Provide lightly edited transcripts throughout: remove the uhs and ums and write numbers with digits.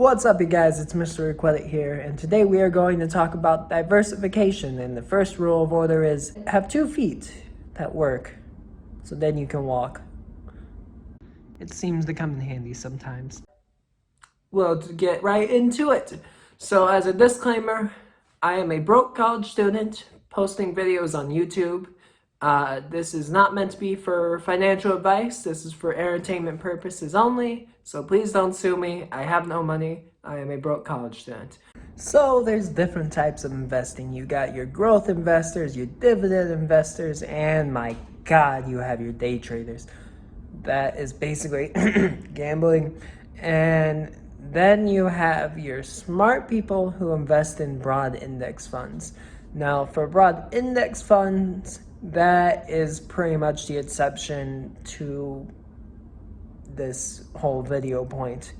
What's up, you guys? It's Mr. Requedit here, and today we are going to talk about diversification. And the first rule of order is have 2 feet that work, so then you can walk. It seems to come in handy sometimes. Well, to get right into it. So as a disclaimer, I am a broke college student posting videos on YouTube. This is not meant to be for financial advice. This is for entertainment purposes only. So please don't sue me. I have no money. I am a broke college student. So there's different types of investing. You got your growth investors, your dividend investors, and my God, you have your day traders. That is basically gambling. And then you have your smart people who invest in broad index funds. Now, for broad index funds, that is pretty much the exception to this whole video point.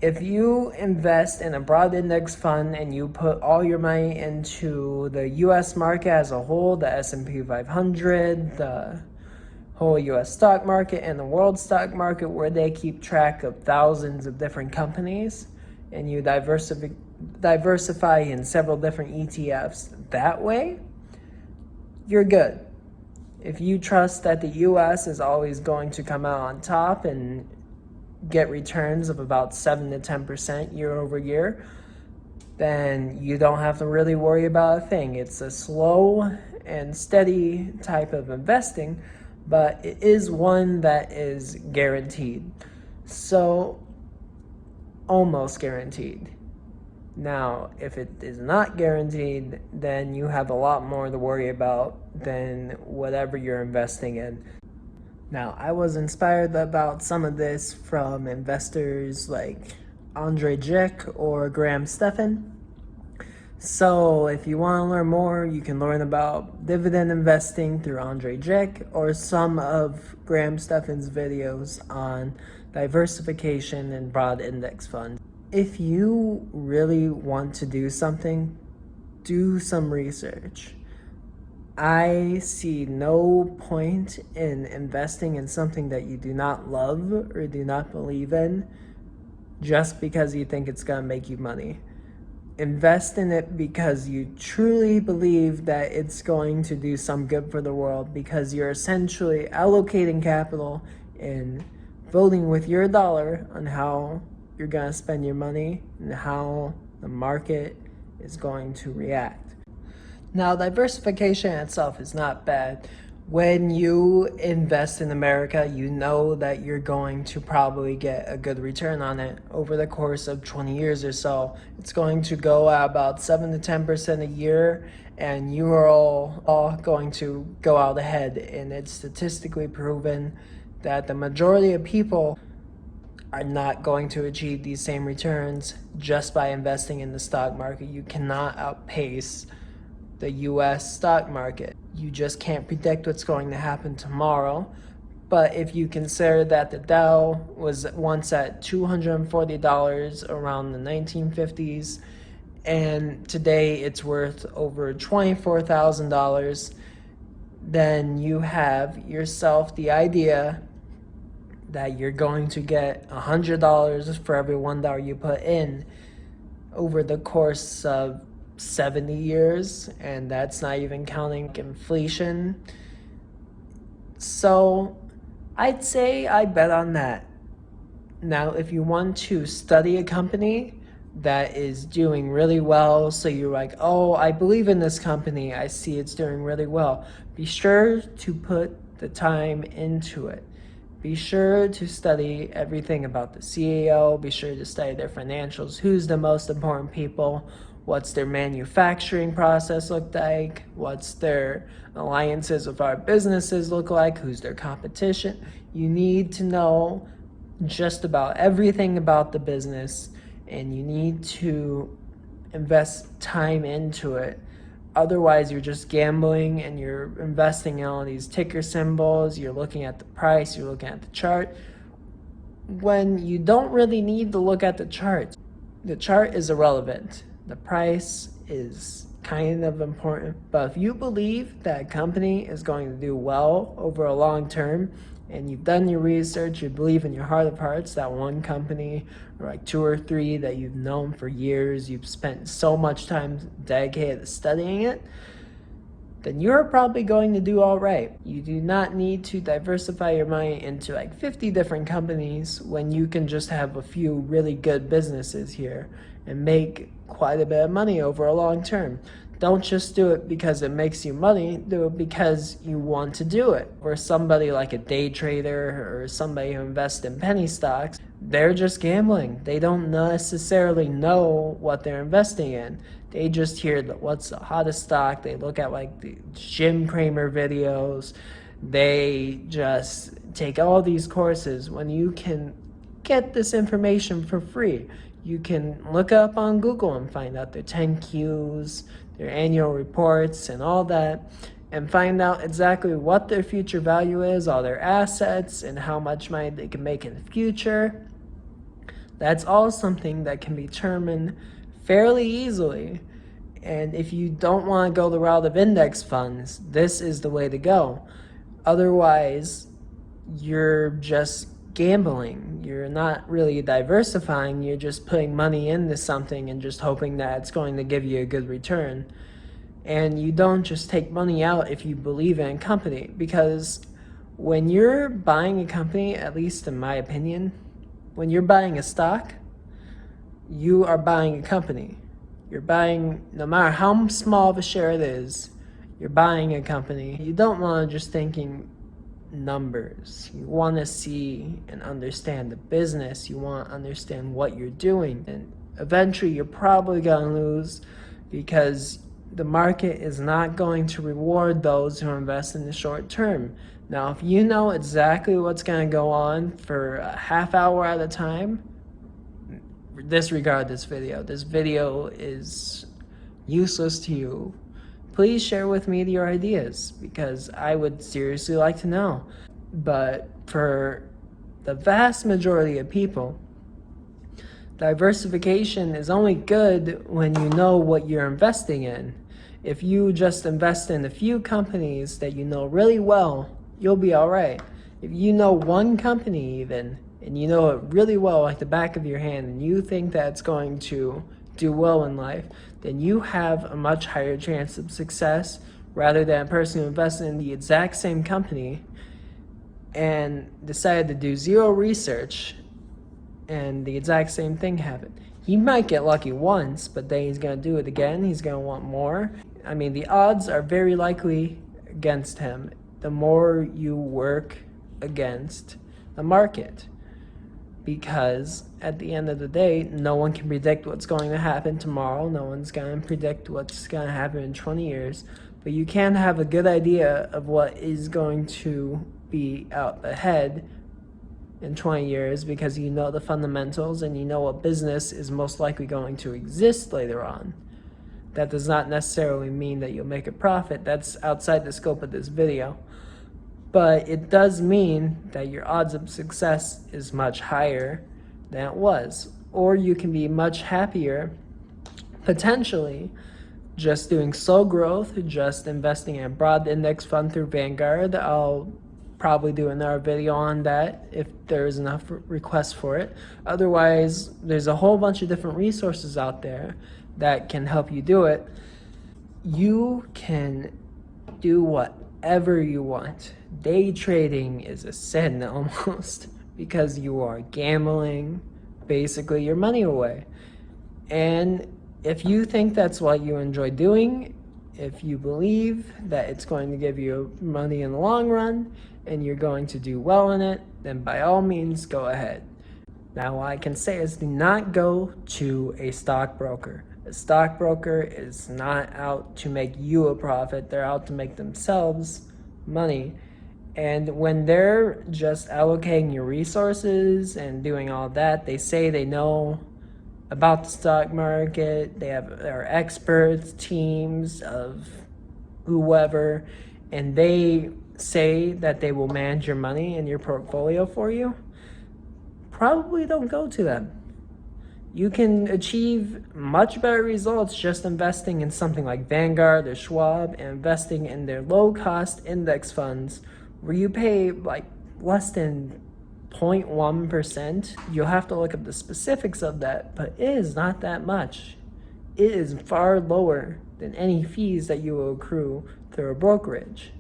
If you invest in a broad index fund and you put all your money into the US market as a whole, the S&P 500, the whole US stock market and the world stock market, where they keep track of thousands of different companies, and you diversify in several different ETFs that way, you're good. If you trust that the US is always going to come out on top and get returns of about 7 to 10% year over year, then you don't have to really worry about a thing. It's a slow and steady type of investing, but it is one that is guaranteed. So, almost guaranteed. Now, if it is not guaranteed, then you have a lot more to worry about than whatever you're investing in. Now, I was inspired about some of this from investors like Andre Jick or Graham Stephan. So if you want to learn more, you can learn about dividend investing through Andre Jick or some of Graham Stephan's videos on diversification and broad index funds. If you really want to do something, do some research. I see no point in investing in something that you do not love or do not believe in just because you think it's going to make you money. Invest in it because you truly believe that it's going to do some good for the world, because you're essentially allocating capital and voting with your dollar on how you're going to spend your money and how the market is going to react. Now, diversification itself is not bad. When you invest in America, you know that you're going to probably get a good return on it over the course of 20 years or so. It's going to go at about 7 to 10% a year, and you are all going to go out ahead. And it's statistically proven that the majority of people are not going to achieve these same returns just by investing in the stock market. You cannot outpace the US stock market. You just can't predict what's going to happen tomorrow. But if you consider that the Dow was once at $240 around the 1950s, and today it's worth over $24,000, then you have yourself the idea that you're going to get $100 for every $1 you put in over the course of 70 years, and that's not even counting inflation. So I'd say I bet on that. Now, if you want to study a company that is doing really well, so you're like, oh, I believe in this company, I see it's doing really well, be sure to put the time into it. Be sure to study everything about the CEO. Be sure to study their financials. Who's the most important people? What's their manufacturing process look like? What's their alliances with our businesses look like? Who's their competition? You need to know just about everything about the business, and you need to invest time into it. Otherwise, you're just gambling and you're investing in all these ticker symbols. You're looking at the price, you're looking at the chart, when you don't really need to look at the chart. The chart is irrelevant. The price is kind of important. But if you believe that a company is going to do well over a long term, and you've done your research, you believe in your heart of hearts that one company, or like 2 or 3 that you've known for years, you've spent so much time dedicated to studying it, then you're probably going to do all right. You do not need to diversify your money into like 50 different companies when you can just have a few really good businesses here and make quite a bit of money over a long term. Don't just do it because it makes you money, do it because you want to do it. Or somebody like a day trader or somebody who invests in penny stocks, they're just gambling. They don't necessarily know what they're investing in. They just hear what's the hottest stock. They look at like the Jim Cramer videos. They just take all these courses when you can get this information for free. You can look up on Google and find out their 10Qs, their annual reports and all that, and find out exactly what their future value is, all their assets, and how much money they can make in the future. That's all something that can be determined fairly easily. And if you don't want to go the route of index funds, this is the way to go. Otherwise, you're just gambling. You're not really diversifying. You're just putting money into something and just hoping that it's going to give you a good return. And you don't just take money out if you believe in a company, because when you're buying a company, at least in my opinion, when you're buying a stock, you are buying a company. You're buying, no matter how small of a share it is, you're buying a company. You don't want to just thinking numbers. You want to see and understand the business. You want to understand what you're doing. And eventually you're probably going to lose, because the market is not going to reward those who invest in the short term. Now, if you know exactly what's going to go on for a half hour at a time, disregard this video. This video is useless to you. Please share with me your ideas, because I would seriously like to know. But for the vast majority of people, diversification is only good when you know what you're investing in. If you just invest in a few companies that you know really well, you'll be all right. If you know one company even, and you know it really well like the back of your hand, and you think that it's going to do well in life, then you have a much higher chance of success rather than a person who invested in the exact same company and decided to do zero research and the exact same thing happened. He might get lucky once, but then he's going to do it again. He's going to want more. I mean, the odds are very likely against him the more you work against the market. Because at the end of the day, no one can predict what's going to happen tomorrow. No one's going to predict what's going to happen in 20 years. But you can have a good idea of what is going to be out ahead in 20 years, because you know the fundamentals and you know what business is most likely going to exist later on. That does not necessarily mean that you'll make a profit. That's outside the scope of this video. But it does mean that your odds of success is much higher than it was. Or you can be much happier, potentially, just doing slow growth, just investing in a broad index fund through Vanguard. I'll probably do another video on that if there's enough requests for it. Otherwise, there's a whole bunch of different resources out there that can help you do it. You can do whatever you want. Day trading is a sin almost, because you are gambling basically your money away. And if you think that's what you enjoy doing, if you believe that it's going to give you money in the long run and you're going to do well in it, then by all means go ahead. Now, what I can say is, do not go to a stockbroker. A stockbroker is not out to make you a profit. They're out to make themselves money. And when they're just allocating your resources and doing all that, they say they know about the stock market. They have their experts, teams of whoever, and they say that they will manage your money and your portfolio for you. Probably don't go to them. You can achieve much better results just investing in something like Vanguard or Schwab and investing in their low-cost index funds, where you pay like less than 0.1%. You'll have to look up the specifics of that, but it is not that much. It is far lower than any fees that you will accrue through a brokerage.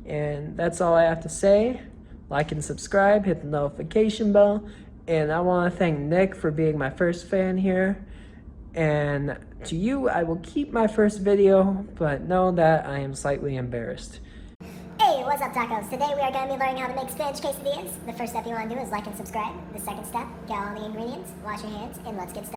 And that's all I have to say. Like and subscribe, hit the notification bell. And I want to thank Nick for being my first fan here. And to you, I will keep my first video, but know that I am slightly embarrassed. Hey, what's up, tacos? Today we are going to be learning how to make spinach quesadillas. The first step you want to do is like and subscribe. The second step, get all the ingredients, wash your hands, and let's get started.